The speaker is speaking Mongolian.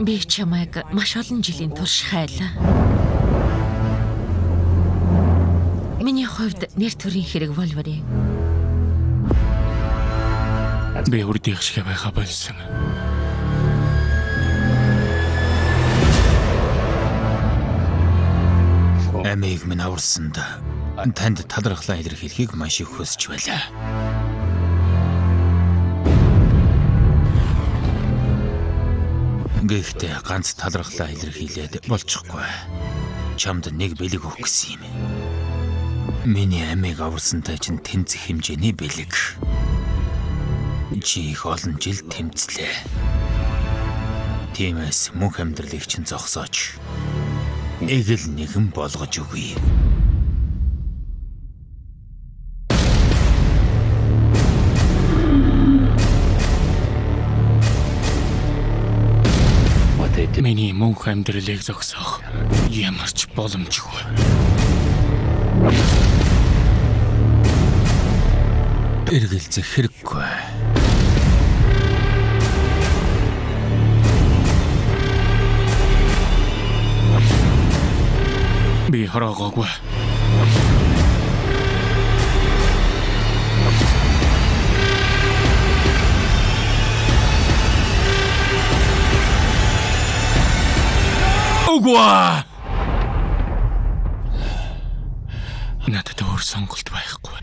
Би чамайг маш олон жилийн турш хайлаа. Миний хувьд нэр төрийн хэрэг Wolverine. Би үрдих шиг байгаа болсон. Амийг минь аварсанд танд талархлаа илэрхийлэхийг маш их хүсэж байлаа. Гэхдээ ганц талархлаа илэрхийлээд болчихгүй. Чамд нэг бэлэг өгөх гэсэн юм. Миний амийг аварсантай чинь тэнцэх хэмжээний бэлэг. Чи их олон жил тэмцлээ. Тиймээс мөнх амьдралыг чинь зогсооч. Эгэл нэгэн болгож өгье. Миний мөнх амьдралыг зогсоох ямар ч боломжгүй. Эргэлзэх хэрэггүй. Би хороогоогүй. Огва! Надад өөр сонголт байхгүй.